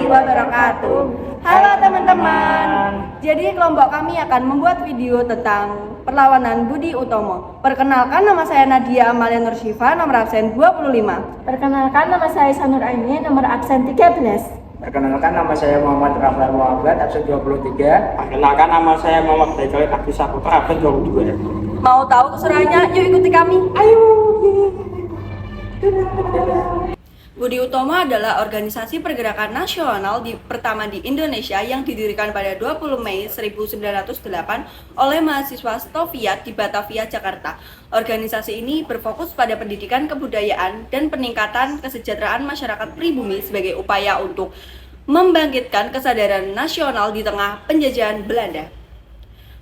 wabarakatuh. Halo teman-teman. Jadi kelompok kami akan membuat video tentang perlawanan Budi Utomo. Perkenalkan, nama saya Nadia Amalia Nursyifa, nomor absen 25. Perkenalkan, nama saya Sanur Aini, nomor absen 13. Perkenalkan, nama saya Muhammad Rafael Muhammad, absen 23. Perkenalkan, nama saya Muhammad Baikali Abdi Saputra, absen 22. Mau tahu keseruannya? Yuk ikuti kami. Ayo. Budi Utomo adalah organisasi pergerakan nasional pertama di Indonesia yang didirikan pada 20 Mei 1908 oleh mahasiswa Stofiat di Batavia, Jakarta. Organisasi ini berfokus pada pendidikan kebudayaan dan peningkatan kesejahteraan masyarakat pribumi sebagai upaya untuk membangkitkan kesadaran nasional di tengah penjajahan Belanda.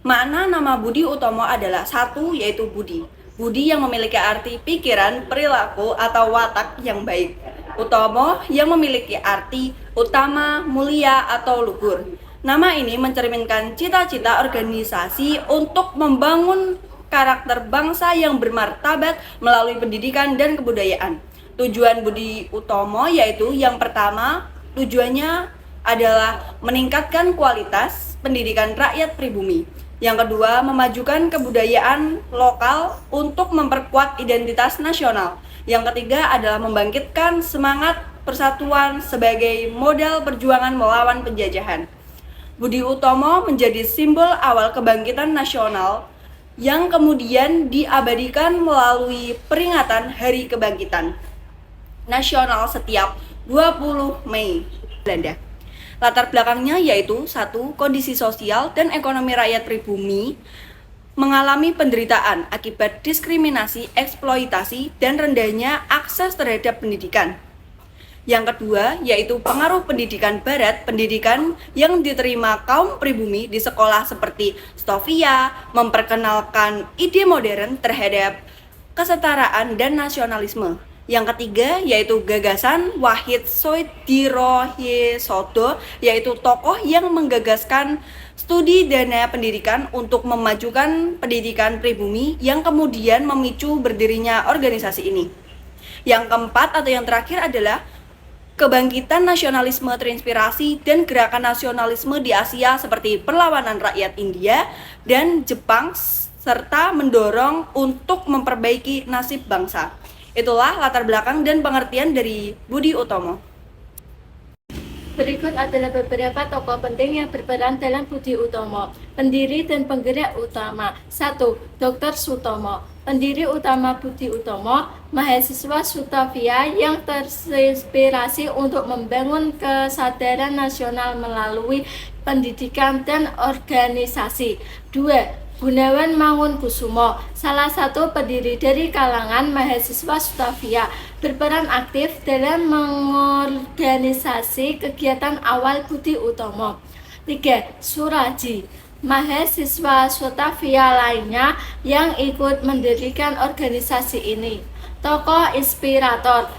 Makna nama Budi Utomo adalah satu, yaitu budi. Budi yang memiliki arti pikiran, perilaku, atau watak yang baik. Utomo yang memiliki arti utama, mulia, atau luhur. Nama ini mencerminkan cita-cita organisasi untuk membangun karakter bangsa yang bermartabat melalui pendidikan dan kebudayaan. Tujuan Budi Utomo yaitu yang pertama, tujuannya adalah meningkatkan kualitas pendidikan rakyat pribumi. Yang kedua, memajukan kebudayaan lokal untuk memperkuat identitas nasional. Yang ketiga adalah membangkitkan semangat persatuan sebagai modal perjuangan melawan penjajahan. Budi Utomo menjadi simbol awal kebangkitan nasional yang kemudian diabadikan melalui peringatan Hari Kebangkitan Nasional setiap 20 Mei Belanda. Latar belakangnya yaitu satu, kondisi sosial dan ekonomi rakyat pribumi mengalami penderitaan akibat diskriminasi, eksploitasi, dan rendahnya akses terhadap pendidikan. Yang kedua, yaitu pengaruh pendidikan barat, pendidikan yang diterima kaum pribumi di sekolah seperti Stovia, memperkenalkan ide modern terhadap kesetaraan dan nasionalisme. Yang ketiga, yaitu gagasan Wahid Soedirohoesodo, yaitu tokoh yang menggagaskan studi dana pendidikan untuk memajukan pendidikan pribumi yang kemudian memicu berdirinya organisasi ini. Yang keempat atau yang terakhir adalah kebangkitan nasionalisme terinspirasi dan gerakan nasionalisme di Asia seperti perlawanan rakyat India dan Jepang serta mendorong untuk memperbaiki nasib bangsa. Itulah latar belakang dan pengertian dari Budi Utomo. Berikut adalah beberapa tokoh penting yang berperan dalam Budi Utomo. Pendiri dan penggerak utama. 1. Dr. Sutomo. Pendiri utama Budi Utomo, mahasiswa Sutavia yang terinspirasi untuk membangun kesadaran nasional melalui pendidikan dan organisasi. 2. Gunawan Mangunkusumo, salah satu pendiri dari kalangan mahasiswa Sutavia, berperan aktif dalam mengorganisasi kegiatan awal Budi Utomo. 3. Suraji, mahasiswa Sutavia lainnya yang ikut mendirikan organisasi ini. Tokoh inspirator.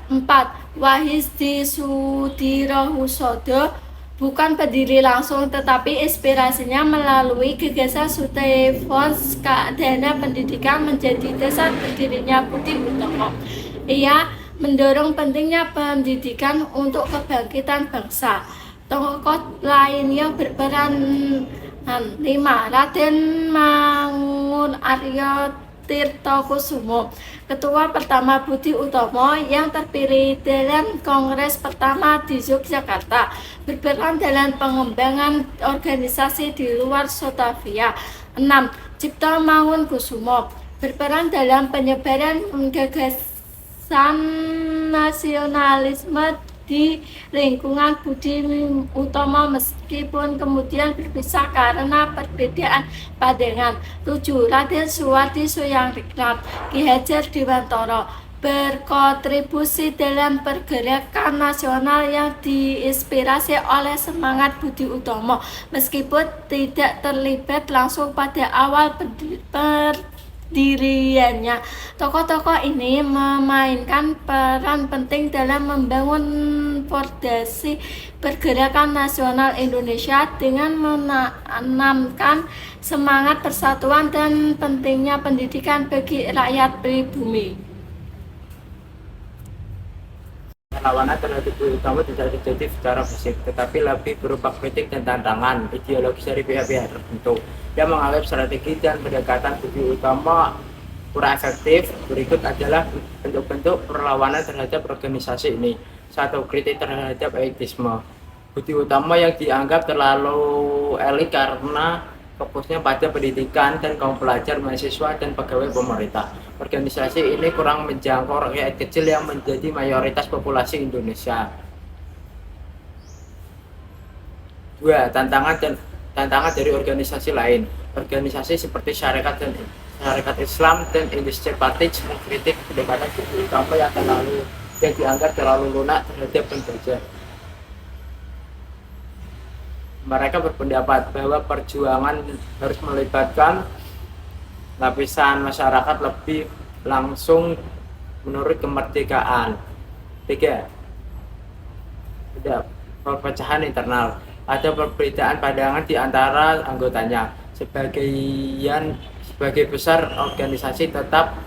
4. Wahid Soedirohoesodo, bukan pendiri langsung tetapi inspirasinya melalui gagasan Sutefonds dana pendidikan menjadi dasar berdirinya Budi Utomo. Ia mendorong pentingnya pendidikan untuk kebangkitan bangsa. Tokoh lain yang berperan 5. Raden Mangun Aryo Tirtokusumo, ketua pertama Budi Utomo yang terpilih dalam Kongres pertama di Yogyakarta, berperan dalam pengembangan organisasi di luar Sutavia. 6. Cipto Mangunkusumo, berperan dalam penyebaran gagasan nasionalisme di lingkungan Budi Utomo meskipun kemudian berpisah karena perbedaan pandangan. 7. Raden Suwardi Soeyangriknat, Ki Hajar Dewantara, berkontribusi dalam pergerakan nasional yang diinspirasi oleh semangat Budi Utomo meskipun tidak terlibat langsung pada awal pendiriannya. Tokoh-tokoh ini memainkan peran penting dalam membangun fondasi pergerakan nasional Indonesia dengan menanamkan semangat persatuan dan pentingnya pendidikan bagi rakyat pribumi. perlawanan terhadap Budi Utomo tidak terjadi secara fisik, tetapi lebih berupa kritik dan tantangan ideologis dari pihak-pihak tertentu yang menganggap strategi dan pendekatan Budi Utomo kurang efektif. Berikut adalah bentuk-bentuk perlawanan terhadap organisasi ini. 1. Kritik terhadap elitisme. Budi Utomo yang dianggap terlalu elit karena fokusnya pada pendidikan dan kaum pelajar, mahasiswa, dan pegawai pemerintah. Organisasi ini kurang menjangkau rakyat kecil yang menjadi mayoritas populasi Indonesia. 2. Tantangan dari organisasi lain. Organisasi seperti Syarikat Islam dan Industri Party mengkritik pendekatan Budi Utomo yang dianggap terlalu lunak terhadap penjajah. Mereka berpendapat bahwa perjuangan harus melibatkan lapisan masyarakat lebih langsung menurut kemerdekaan. 3. Perpecahan internal. Ada perbedaan pandangan di antara anggotanya. Sebagai besar organisasi tetap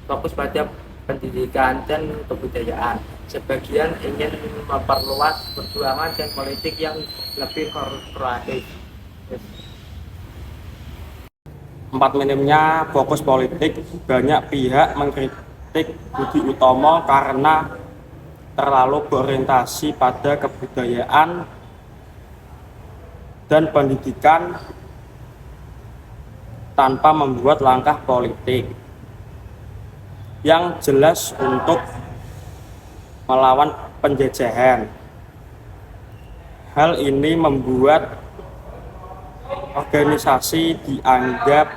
fokus pada pendidikan dan kebudayaan. Sebagian ingin memperluas perjuangan dan politik yang lebih korporatif. 4. Minimnya fokus politik. Banyak pihak mengkritik Budi Utomo karena terlalu berorientasi pada kebudayaan dan pendidikan tanpa membuat langkah politik yang jelas untuk melawan penjajahan. Hal ini membuat organisasi dianggap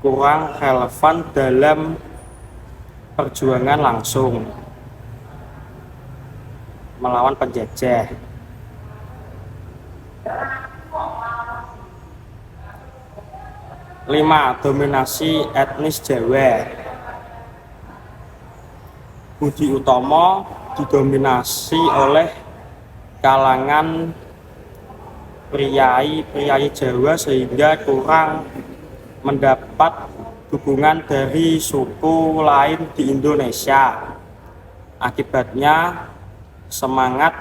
kurang relevan dalam perjuangan langsung melawan penjajah. 5. Dominasi etnis Jawa. Budi Utomo didominasi oleh kalangan priai Jawa sehingga kurang mendapat dukungan dari suku lain di Indonesia. Akibatnya semangat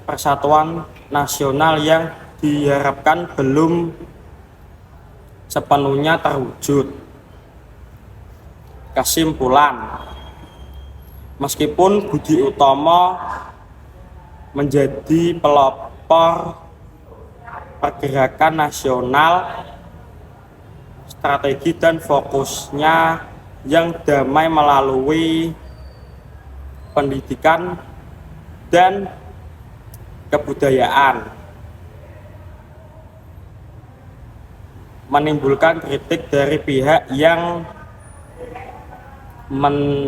persatuan nasional yang diharapkan belum sepenuhnya terwujud. Kesimpulan, meskipun Budi Utomo menjadi pelopor pergerakan nasional, strategi dan fokusnya yang damai melalui pendidikan dan kebudayaan menimbulkan kritik dari pihak yang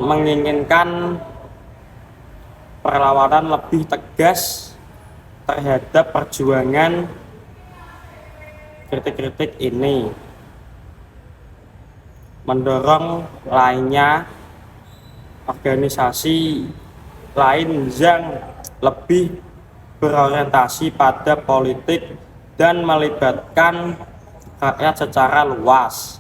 menginginkan perlawanan lebih tegas terhadap perjuangan kritik-kritik ini. Mendorong lainnya organisasi lain yang lebih berorientasi pada politik dan melibatkan rakyat secara luas.